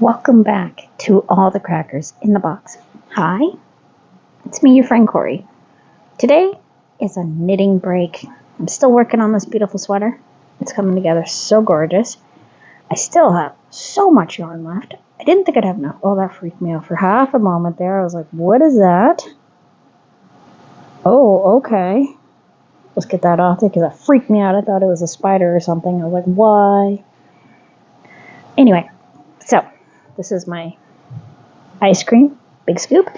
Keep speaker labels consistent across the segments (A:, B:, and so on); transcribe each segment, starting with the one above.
A: Welcome back to All the Crackers in the Box. Hi, it's me, your friend Corey. Today is a knitting break. I'm still working on this beautiful sweater. It's coming together so gorgeous. I still have so much yarn left. I didn't think I'd have enough. Oh, that freaked me out for half a moment there. I was like, what is that? Oh, okay. Let's get that off there because that freaked me out. I thought it was a spider or something. I was like, why? Anyway, so this is my ice cream, big scoop,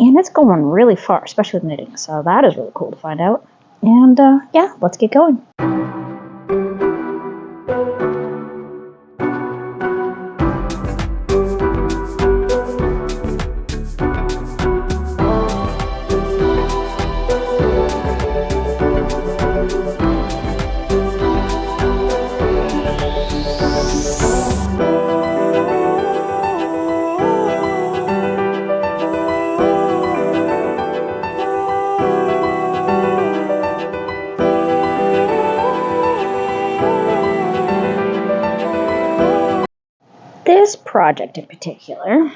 A: and it's going really far, especially with knitting, so that is really cool to find out. And yeah, let's get going. This project in particular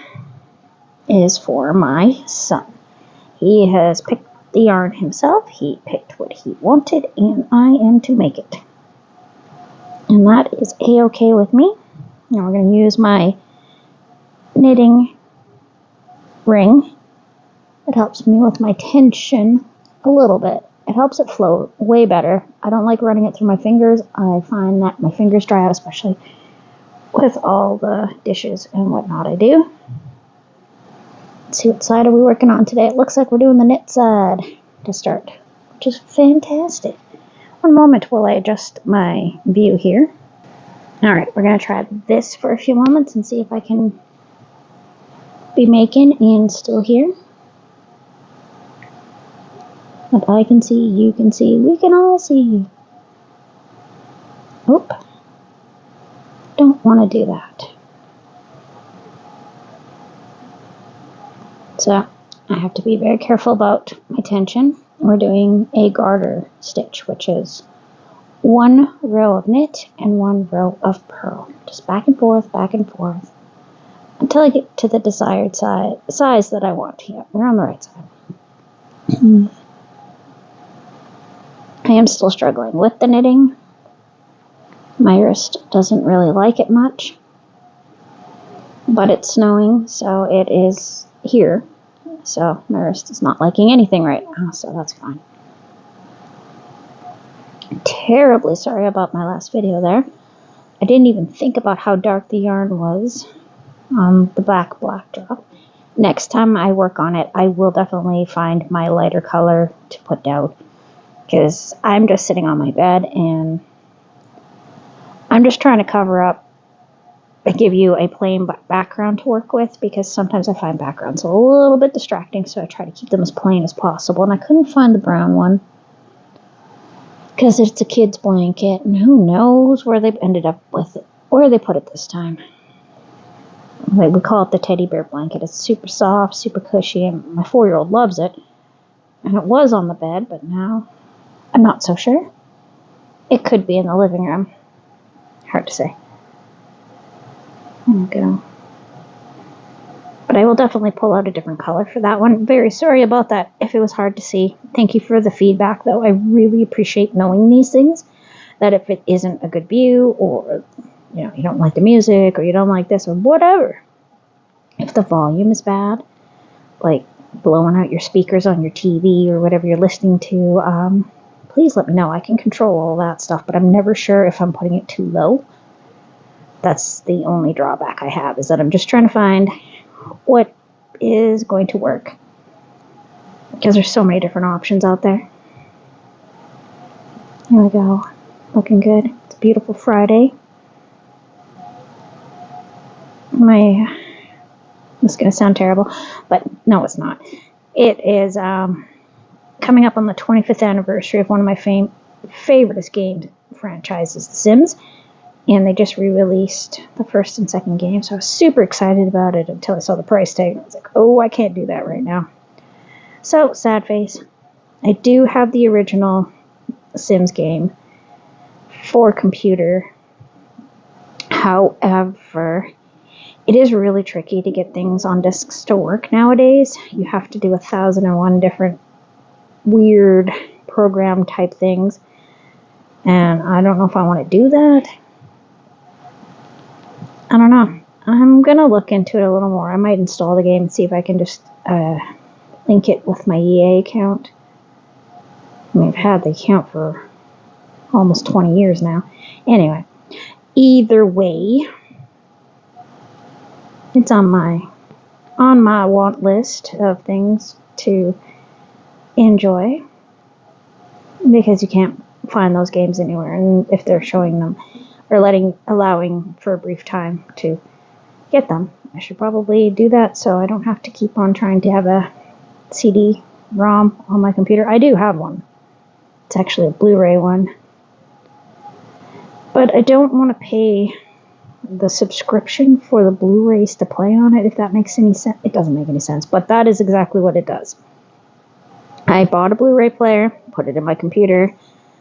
A: is for my son. He has picked the yarn himself, he picked what he wanted, and I am to make it. And that is a-okay with me. Now we're going to use my knitting ring. It helps me with my tension a little bit. It helps it flow way better. I don't like running it through my fingers. I find that my fingers dry out, especially with all the dishes and whatnot I do. Let's see, what side are we working on today? It looks like we're doing the knit side to start, which is fantastic. One moment while I adjust my view here. Alright, we're going to try this for a few moments and see if I can be making and still hear. What I can see, you can see, we can all see. Oop. Don't want to do that. So, I have to be very careful about my tension. We're doing a garter stitch, which is one row of knit and one row of purl. Just back and forth, until I get to the desired size that I want. Yeah, we're on the right side. I am still struggling with the knitting. My wrist doesn't really like it much, but it's snowing, so it is here. So my wrist is not liking anything right now, so that's fine. Terribly sorry about my last video there. I didn't even think about how dark the yarn was on the black backdrop. Next time I work on it, I will definitely find my lighter color to put down, because I'm just sitting on my bed and I'm just trying to cover up and give you a plain background to work with, because sometimes I find backgrounds a little bit distracting, so I try to keep them as plain as possible. And I couldn't find the brown one because it's a kid's blanket, and who knows where they ended up with it, where they put it this time. We call it the teddy bear blanket. It's super soft, super cushy, and my 4-year-old loves it. And it was on the bed, but now I'm not so sure. It could be in the living room. Hard to say. There we go. But I will definitely pull out a different color for that one. Very sorry about that if it was hard to see. Thank you for the feedback, though. I really appreciate knowing these things. That if it isn't a good view, or you don't like the music, or you don't like this, or whatever. If the volume is bad, like blowing out your speakers on your TV or whatever you're listening to, please let me know. I can control all that stuff, but I'm never sure if I'm putting it too low. That's the only drawback I have, is that I'm just trying to find what is going to work, because there's so many different options out there. Here we go. Looking good. It's a beautiful Friday. This is going to sound terrible, but no, it's not. It is coming up on the 25th anniversary of one of my favorite game franchises, The Sims. And they just re-released the first and second game, so I was super excited about it until I saw the price tag. I was like, oh, I can't do that right now. So, sad face. I do have the original Sims game for computer. However, It is really tricky to get things on discs to work nowadays. You have to do 1,001 different weird program type things, and I don't know if I want to do that. I don't know. I'm gonna look into it a little more. I might install the game and see if I can just link it with my EA account. I mean, I've had the account for almost 20 years now. Anyway, either way, it's on my want list of things to enjoy, because you can't find those games anywhere, and if they're showing them or allowing for a brief time to get them, I should probably do that so I don't have to keep on trying to have a CD-ROM on my computer. I do have one. It's actually a Blu-ray one, but I don't want to pay the subscription for the Blu-rays to play on it, if that makes any sense. It doesn't make any sense, but that is exactly what it does. I bought a Blu-ray player, put it in my computer,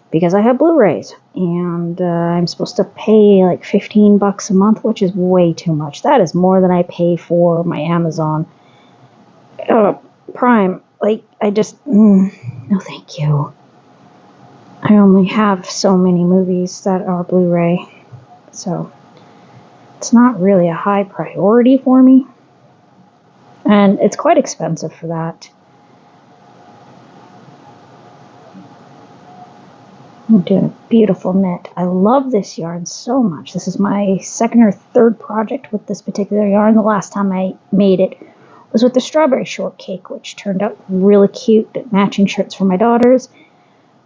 A: because I have Blu-rays, and I'm supposed to pay like $15 a month, which is way too much. That is more than I pay for my Amazon Prime. Like, I just, no thank you. I only have so many movies that are Blu-ray, so it's not really a high priority for me, and it's quite expensive for that. I'm doing a beautiful knit. I love this yarn so much. This is my second or third project with this particular yarn. The last time I made it was with the strawberry shortcake, which turned out really cute. Matching shirts for my daughters,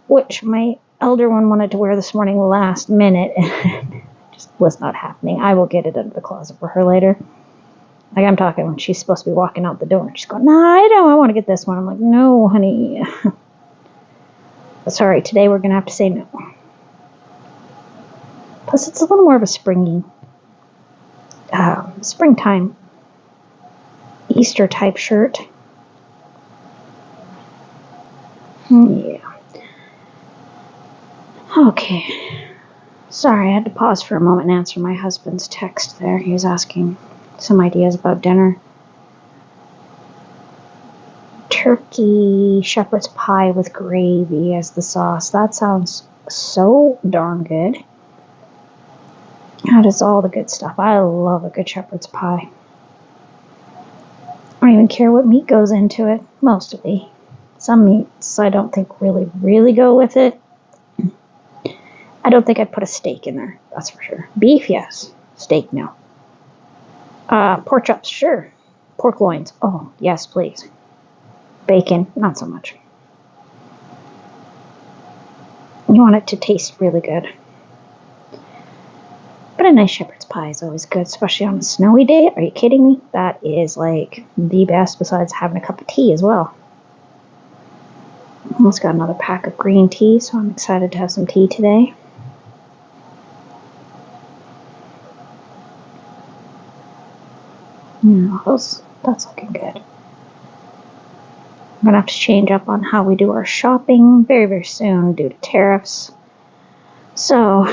A: which my elder one wanted to wear this morning last minute, and it just was not happening. I will get it out of the closet for her later. Like, I'm talking when she's supposed to be walking out the door. She's going, "No, I don't. I want to get this one." I'm like, "No, honey." Sorry, today we're going to have to say no. Plus, it's a little more of a springy, springtime, Easter type shirt. Yeah. Okay. Sorry, I had to pause for a moment and answer my husband's text there. He was asking some ideas about dinner. Turkey shepherd's pie with gravy as the sauce. That sounds so darn good. That is all the good stuff. I love a good shepherd's pie. I don't even care what meat goes into it, mostly. Some meats I don't think really go with it. I don't think I'd put a steak in there, that's for sure. Beef, yes. Steak, no. Pork chops, sure. Pork loins, oh, yes, please. Bacon, not so much. You want it to taste really good. But a nice shepherd's pie is always good, especially on a snowy day. Are you kidding me? That is like the best, besides having a cup of tea as well. Almost got another pack of green tea, so I'm excited to have some tea today. Yeah, that's looking good. I'm going to have to change up on how we do our shopping very, very soon due to tariffs. So,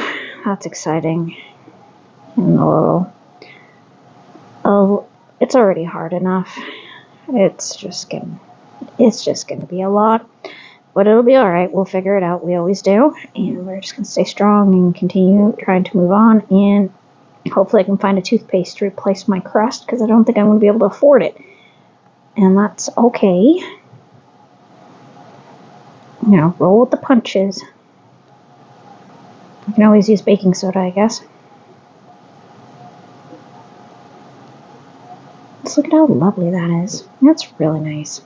A: that's exciting. And it's already hard enough. It's just going to be a lot. But it'll be alright. We'll figure it out. We always do. And we're just going to stay strong and continue trying to move on. And hopefully I can find a toothpaste to replace my crust, because I don't think I'm going to be able to afford it. And that's okay. You know, roll with the punches. I can always use baking soda, I guess. Just look at how lovely that is. That's really nice.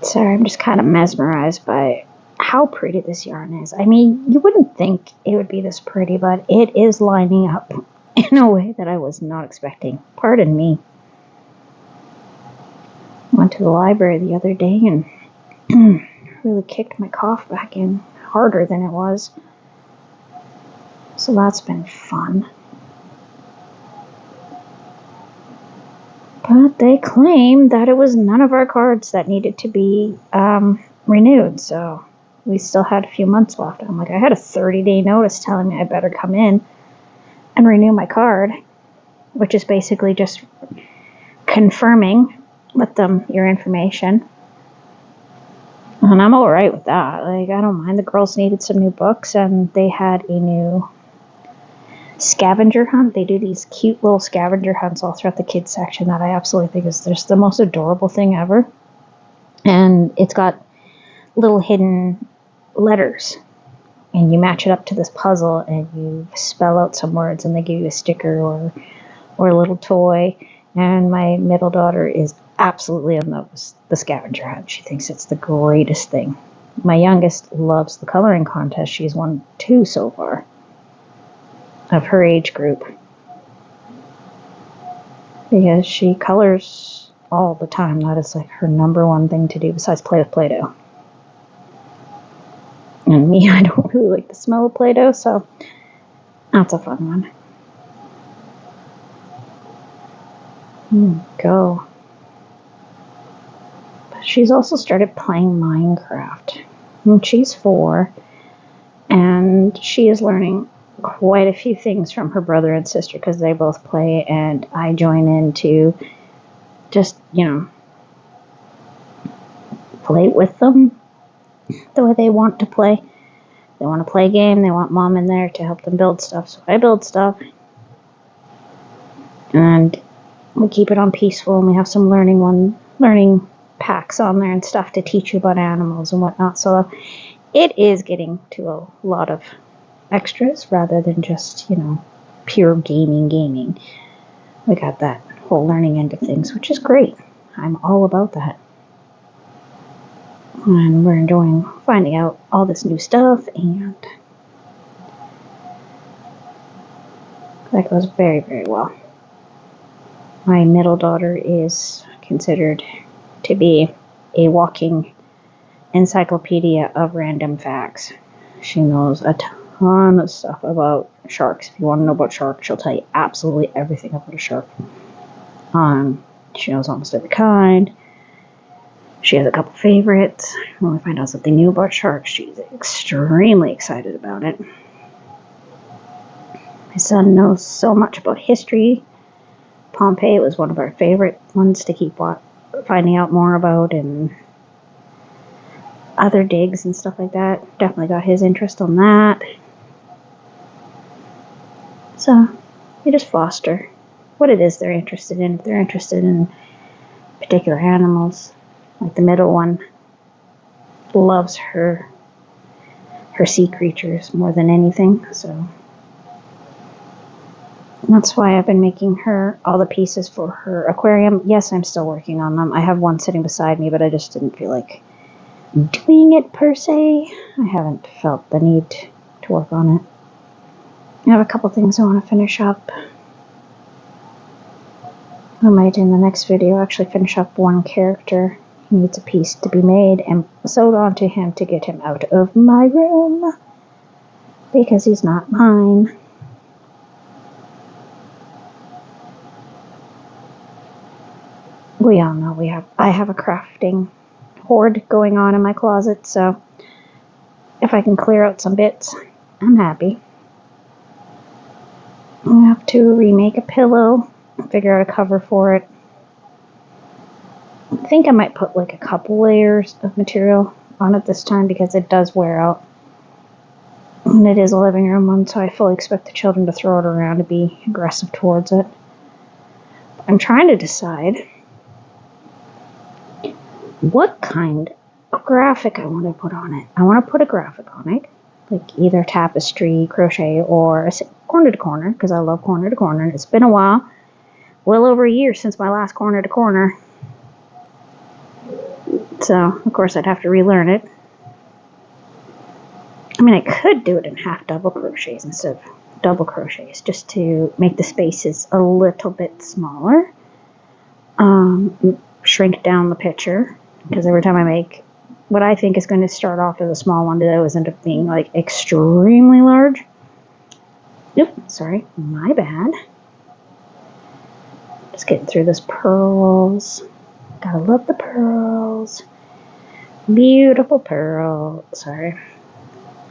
A: Sorry, I'm just kind of mesmerized by how pretty this yarn is. I mean, you wouldn't think it would be this pretty, but it is lining up in a way that I was not expecting. Pardon me. Went to the library the other day and really kicked my cough back in harder than it was. So that's been fun. But they claimed that it was none of our cards that needed to be renewed, so we still had a few months left. I'm like, I had a 30-day notice telling me I better come in and renew my card, which is basically just confirming with them your information. And I'm all right with that. Like, I don't mind. The girls needed some new books, and they had a new scavenger hunt. They do these cute little scavenger hunts all throughout the kids section that I absolutely think is just the most adorable thing ever. And it's got little hidden letters, and you match it up to this puzzle, and you spell out some words, and they give you a sticker or a little toy. And my middle daughter is absolutely in the scavenger hunt. She thinks it's the greatest thing. My youngest loves the coloring contest. She's won 2 so far of her age group, because she colors all the time. That is like her number one thing to do besides play with Play-Doh. And me, I don't really like the smell of Play-Doh, so that's a fun one. Go. But she's also started playing Minecraft. And she's 4, and she is learning quite a few things from her brother and sister because they both play, and I join in to just, play with them the way they want to play. They want to play a game, they want mom in there to help them build stuff, so I build stuff. And we keep it on peaceful, and we have some learning packs on there and stuff to teach you about animals and whatnot. So it is getting to a lot of extras rather than just, pure gaming. We got that whole learning end of things, which is great. I'm all about that. And we're enjoying finding out all this new stuff, and that goes very, very well. My middle daughter is considered to be a walking encyclopedia of random facts. She knows a ton of stuff about sharks. If you want to know about sharks, she'll tell you absolutely everything about a shark. She knows almost every kind. She has a couple favorites. When we find out something new about sharks, she's extremely excited about it. My son knows so much about history. Pompeii was one of our favorite ones to keep finding out more about, and other digs and stuff like that. Definitely got his interest on that. So we just foster what it is they're interested in. If they're interested in particular animals, like the middle one loves her sea creatures more than anything, so that's why I've been making her all the pieces for her aquarium. Yes, I'm still working on them. I have one sitting beside me, but I just didn't feel like doing it per se. I haven't felt the need to work on it. I have a couple things I want to finish up. I might in the next video actually finish up one character. He needs a piece to be made and sewed onto him to get him out of my room, because he's not mine. We all know I have a crafting hoard going on in my closet, so if I can clear out some bits, I'm happy. I have to remake a pillow, figure out a cover for it. I think I might put like a couple layers of material on it this time, because it does wear out. And it is a living room one, so I fully expect the children to throw it around and be aggressive towards it. I'm trying to decide what kind of graphic I want to put on it. I want to put a graphic on it, like either tapestry, crochet, or corner to corner, because I love corner to corner. It's been a while, well over a year since my last corner to corner. So, of course, I'd have to relearn it. I mean, I could do it in half double crochets instead of double crochets, just to make the spaces a little bit smaller. Shrink down the picture, because every time I make what I think is going to start off as a small one, it always end up being like extremely large. Oop, sorry, my bad. Just getting through this pearls. Gotta love the pearls. Beautiful pearl. Sorry.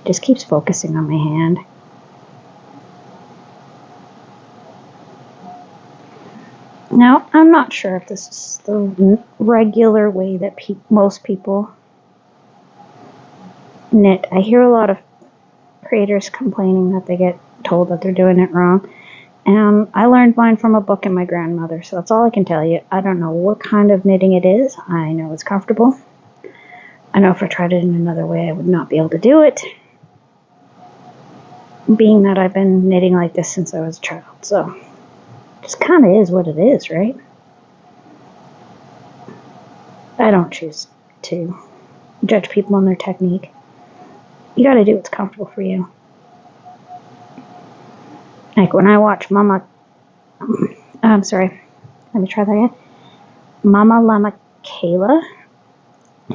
A: Just keeps focusing on my hand. Now, I'm not sure if this is the regular way that most people knit. I hear a lot of creators complaining that they get told that they're doing it wrong. And I learned mine from a book and my grandmother, so that's all I can tell you. I don't know what kind of knitting it is. I know it's comfortable. I know if I tried it in another way, I would not be able to do it. Being that I've been knitting like this since I was a child, so it just kind of is what it is, right? I don't choose to judge people on their technique. You gotta do what's comfortable for you. Like when I watch I'm sorry, let me try that again. Mama Llama Kayla,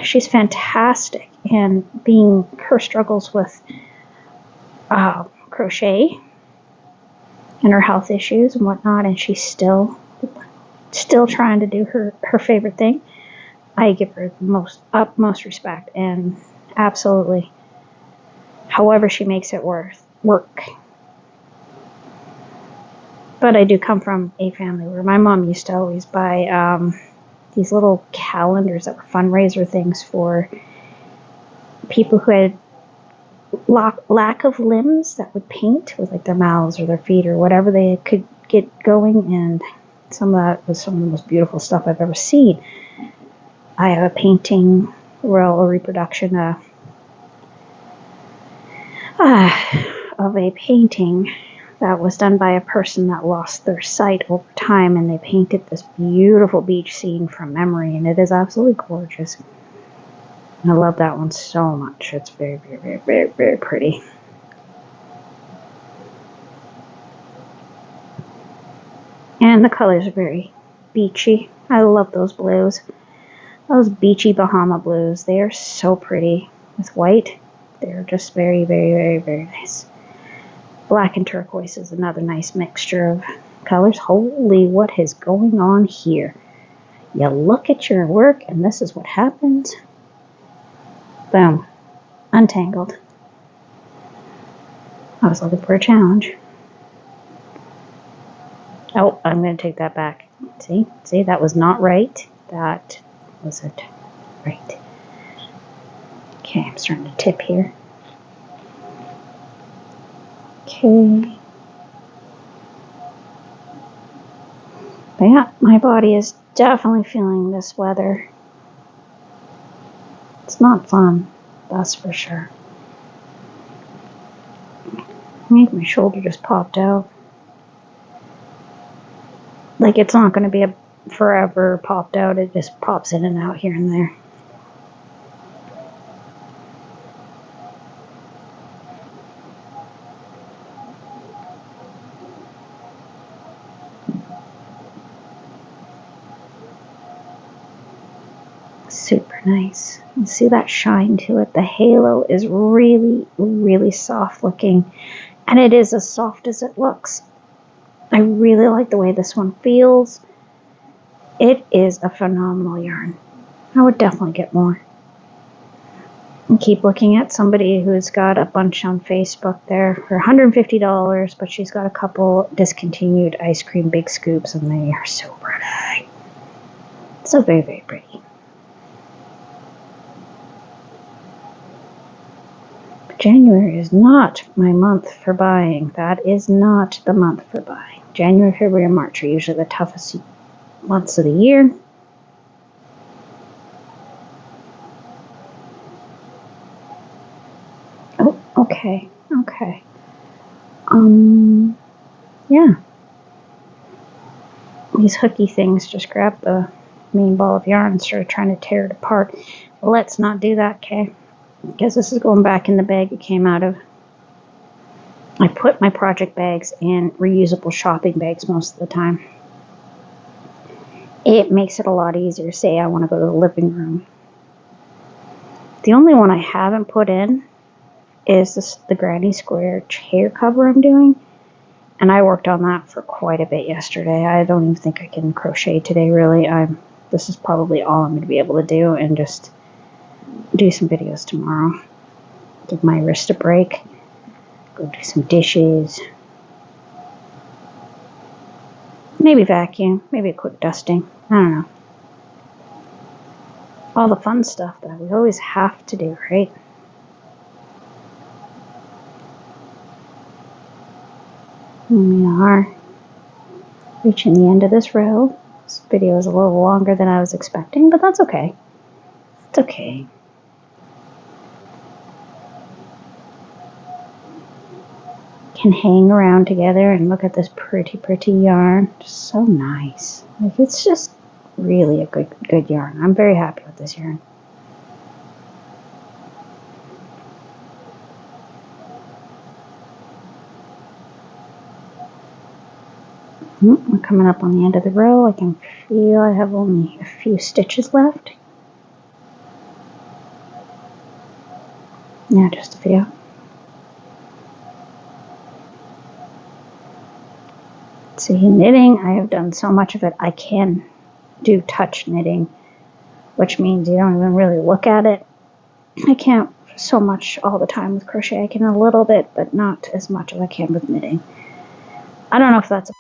A: she's fantastic, and being her struggles with crochet and her health issues and whatnot, and she's still trying to do her favorite thing. I give her the utmost respect, and absolutely, however she makes it work. But I do come from a family where my mom used to always buy these little calendars that were fundraiser things for people who had lack of limbs that would paint with like their mouths or their feet or whatever they could get going, and some of that was some of the most beautiful stuff I've ever seen. I have a painting, a reproduction of a painting that was done by a person that lost their sight over time, and they painted this beautiful beach scene from memory, and it is absolutely gorgeous. And I love that one so much. It's very, very, very, very, very pretty. And the colors are very beachy. I love those blues. Those beachy Bahama blues. They are so pretty with white. They're just very, very, very, very nice. Black and turquoise is another nice mixture of colors. Holy, what is going on here? You look at your work and this is what happens. Boom. Untangled. I was looking for a challenge. Oh, I'm going to take that back. See, that was not right. That wasn't right. Okay, I'm starting to tip here. Okay. But yeah, my body is definitely feeling this weather. It's not fun, that's for sure. I think my shoulder just popped out. Like it's not going to be a forever popped out. It just pops in and out here and there. Super nice. You see that shine to it. The halo is really, really soft looking, and it is as soft as it looks. I really like the way this one feels. It is a phenomenal yarn. I would definitely get more. And keep looking at somebody who's got a bunch on Facebook there for $150, but she's got a couple discontinued ice cream big scoops, and they are so pretty. So very, very pretty. January is not my month for buying. That is not the month for buying. January, February, and March are usually the toughest months of the year. Oh, okay. Yeah. These hooky things just grabbed the main ball of yarn and started trying to tear it apart. Let's not do that, okay? Because this is going back in the bag it came out of. I put my project bags in reusable shopping bags most of the time. It makes it a lot easier. Say I want to go to the living room. The only one I haven't put in is the Granny Square chair cover I'm doing. And I worked on that for quite a bit yesterday. I don't even think I can crochet today, really. This is probably all I'm going to be able to do, and just do some videos tomorrow. Give my wrist a break. Go do some dishes. Maybe vacuum. Maybe a quick dusting. I don't know. All the fun stuff that we always have to do, right? Here we are, reaching the end of this row. This video is a little longer than I was expecting, but that's okay. It's okay. Can hang around together and look at this pretty, pretty yarn. Just so nice. Like, it's just really a good yarn. I'm very happy with this yarn. We're coming up on the end of the row. I can feel I have only a few stitches left. Yeah, just a few. See, knitting, I have done so much of it, I can do touch knitting, which means you don't even really look at it. I can't so much all the time with crochet. I can a little bit, but not as much as I can with knitting. I don't know if that's